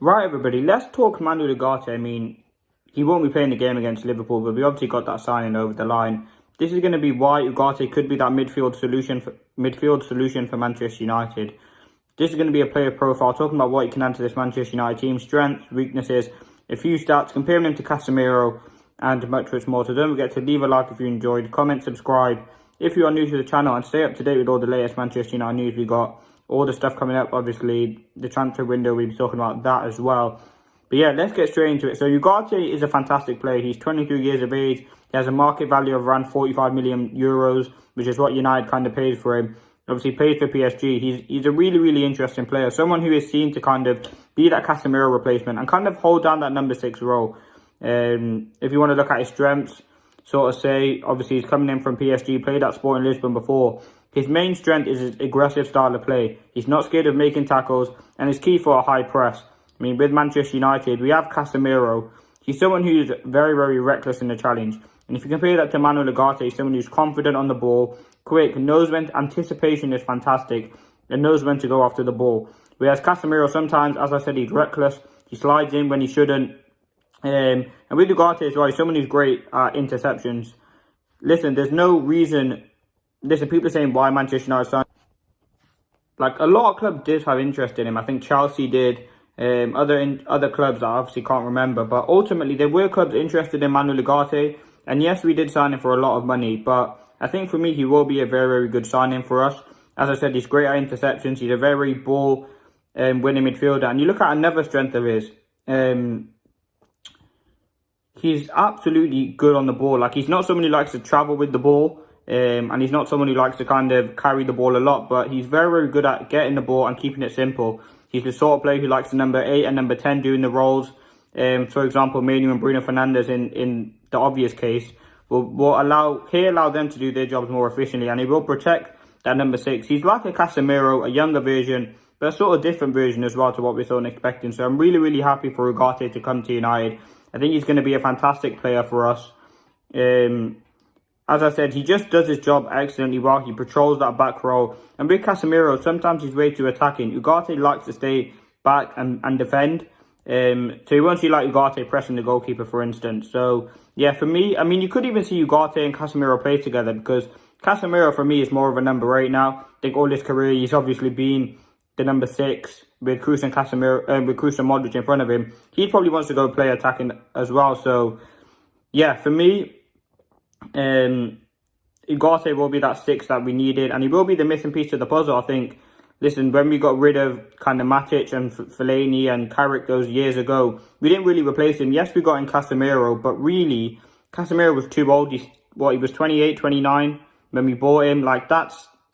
Right, everybody, let's talk Manuel Ugarte. I mean, he won't be playing the game against Liverpool, but we obviously got that signing over the line. This is going to be why Ugarte could be that midfield solution for Manchester United. This is going to be a player profile, talking about what he can add to this Manchester United team, strengths, weaknesses, a few stats, comparing him to Casemiro and much more. So don't forget to leave a like if you enjoyed, comment, subscribe if you are new to the channel, and stay up to date with all the latest Manchester United news we got. All the stuff coming up, obviously, the transfer window, we'll be talking about that as well. But yeah, let's get straight into it. So Ugarte is a fantastic player. He's 23 years of age. He has a market value of around 45 million euros, which is what United kind of paid for him. Obviously, paid for PSG. He's a really interesting player. Someone who is seen to kind of be that Casemiro replacement and kind of hold down that number 6 role. If you want to look at his strengths, sort of say, obviously he's coming in from PSG, played at Sporting Lisbon before. His main strength is his aggressive style of play. He's not scared of making tackles and is key for a high press. I mean, with Manchester United, we have Casemiro. He's someone who's very reckless in the challenge. And if you compare that to Manuel Ugarte, he's someone who's confident on the ball, quick, knows when anticipation is fantastic, and knows when to go after the ball. Whereas Casemiro, sometimes, as I said, he's reckless. He slides in when he shouldn't. And with Ugarte as well, he's someone who's great at interceptions. Listen, there's no reason... Listen, people are saying why Manchester United signed. Like, a lot of clubs did have interest in him. I think Chelsea did. Other clubs I obviously can't remember. But ultimately, there were clubs interested in Manuel Ugarte. And yes, we did sign him for a lot of money. But I think for me, he will be a very good signing for us. As I said, he's great at interceptions. He's a very ball-winning midfielder. And you look at another strength of his. He's absolutely good on the ball. Like, he's not someone who likes to travel with the ball. And he's not someone who likes to kind of carry the ball a lot, but he's very good at getting the ball and keeping it simple. He's the sort of player who likes the number 8 and number 10 doing the roles. For example, Manuel and Bruno Fernandes in the obvious case will allow them to do their jobs more efficiently, and he will protect that number 6. He's like a Casemiro, a younger version, but a sort of different version as well to what we're sort of expecting. So I'm really happy for Ugarte to come to United. I think he's going to be a fantastic player for us. As I said, he just does his job excellently well. He patrols that back row. And with Casemiro, sometimes he's way too attacking. Ugarte likes to stay back and defend. So you won't see like Ugarte pressing the goalkeeper, for instance. So, yeah, for me, I mean, you could even see Ugarte and Casemiro play together, because Casemiro, for me, is more of a number 8 now. I think all his career, he's obviously been the number 6 with Kroos and Casemiro, with Kroos and Modric in front of him. He probably wants to go play attacking as well. So, yeah, for me... Ugarte will be that 6 that we needed, and he will be the missing piece of the puzzle, I think. Listen, when we got rid of kind of Matic and Fellaini and Carrick those years ago, we didn't really replace him. Yes, we got in Casemiro, but really, Casemiro was too old. He was 28, 29 when we bought him. Like,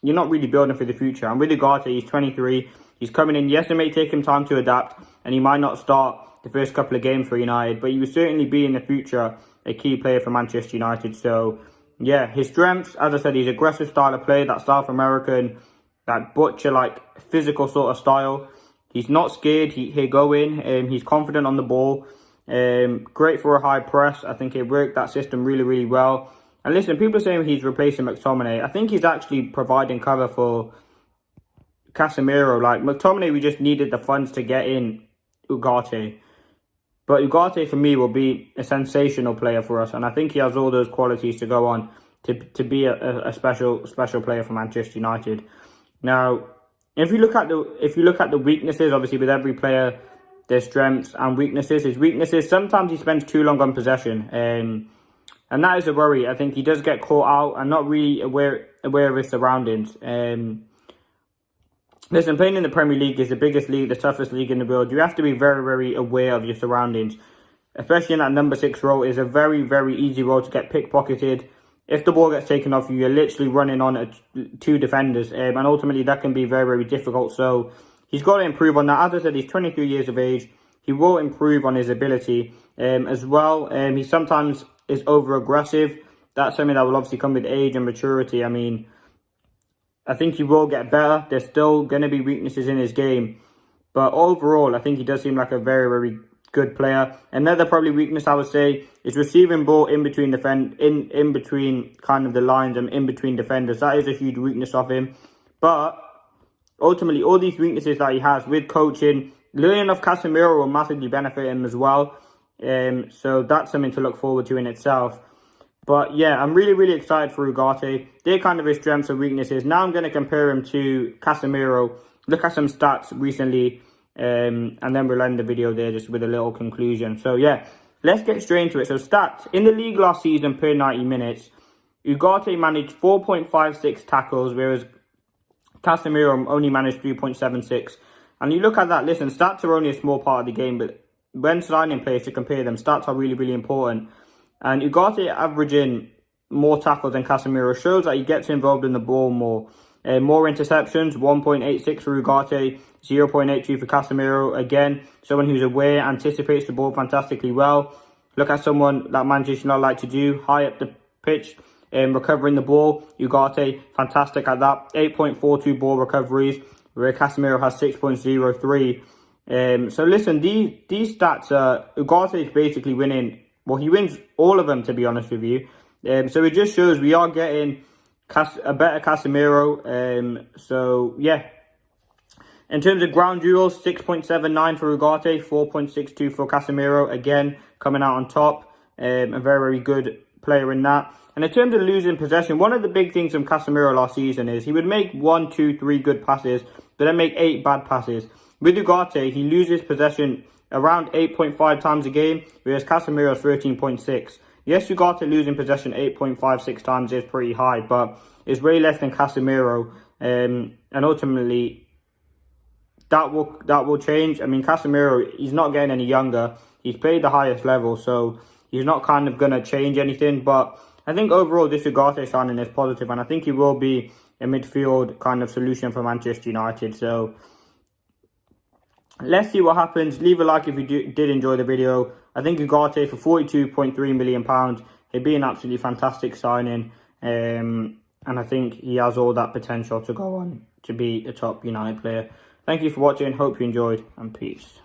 you're not really building for the future. And with Ugarte, he's 23. He's coming in. Yes, it may take him time to adapt, and he might not start the first couple of games for United, but he will certainly be in the future a key player for Manchester United. So, yeah, his strengths, as I said, he's aggressive style of play, that South American, that butcher, like, physical sort of style. He's not scared. He'll go in. He's confident on the ball. Great for a high press. I think he worked that system really well. And listen, people are saying he's replacing McTominay. I think he's actually providing cover for Casemiro. Like, McTominay, we just needed the funds to get in Ugarte. But Ugarte, for me, will be a sensational player for us. And I think he has all those qualities to go on to be a special player for Manchester United. Now, if you look at the weaknesses, obviously with every player, there's strengths and weaknesses. His weaknesses, sometimes he spends too long on possession. And that is a worry. I think he does get caught out and not really aware of his surroundings. Listen, playing in the Premier League is the biggest league, the toughest league in the world. You have to be very aware of your surroundings. Especially in that number 6 role, is a very easy role to get pickpocketed. If the ball gets taken off you, you're literally running on 2 defenders. And ultimately, that can be very difficult. So, he's got to improve on that. As I said, he's 23 years of age. He will improve on his ability as well. He sometimes is over-aggressive. That's something that will obviously come with age and maturity. I mean... I think he will get better. There's still going to be weaknesses in his game. But overall, I think he does seem like a very good player. Another probably weakness, I would say, is receiving ball in between in between kind of the lines and in between defenders. That is a huge weakness of him. But ultimately, all these weaknesses that he has with coaching, learning of Casemiro will massively benefit him as well. So that's something to look forward to in itself. But yeah, I'm really, really excited for Ugarte. They're kind of his strengths and weaknesses. Now I'm going to compare him to Casemiro. Look at some stats recently. And then we'll end the video there just with a little conclusion. So yeah, let's get straight into it. So stats. In the league last season per 90 minutes, Ugarte managed 4.56 tackles, whereas Casemiro only managed 3.76. And you look at that, listen, stats are only a small part of the game, but when signing players to compare them, stats are really, really important. And Ugarte averaging more tackles than Casemiro shows that he gets involved in the ball more. More interceptions, 1.86 for Ugarte, 0.82 for Casemiro. Again, someone who's aware, anticipates the ball fantastically well. Look at someone that Manchester United like to do, high up the pitch, recovering the ball. Ugarte, fantastic at that. 8.42 ball recoveries, where Casemiro has 6.03. So listen, these stats, Ugarte is basically winning. Well, he wins all of them, to be honest with you. So it just shows we are getting a better Casemiro. So, yeah. In terms of ground duels, 6.79 for Ugarte, 4.62 for Casemiro. Again, coming out on top. A very, very good player in that. And in terms of losing possession, one of the big things from Casemiro last season is he would make 1, 2, 3 good passes, but then make 8 bad passes. With Ugarte, he loses possession around 8.5 times a game, whereas Casemiro is 13.6. Yes, Ugarte losing possession 8.56 times is pretty high, but it's way less than Casemiro. And ultimately, that will change. I mean, Casemiro, he's not getting any younger. He's played the highest level, so he's not kind of going to change anything. But I think overall, this Ugarte signing is positive, and I think he will be a midfield kind of solution for Manchester United. So let's see what happens. Leave a like if you did enjoy the video. I think Ugarte for £42.3 million, it'd be an absolutely fantastic signing. And I think he has all that potential to go on to be a top United player. Thank you for watching. Hope you enjoyed, and peace.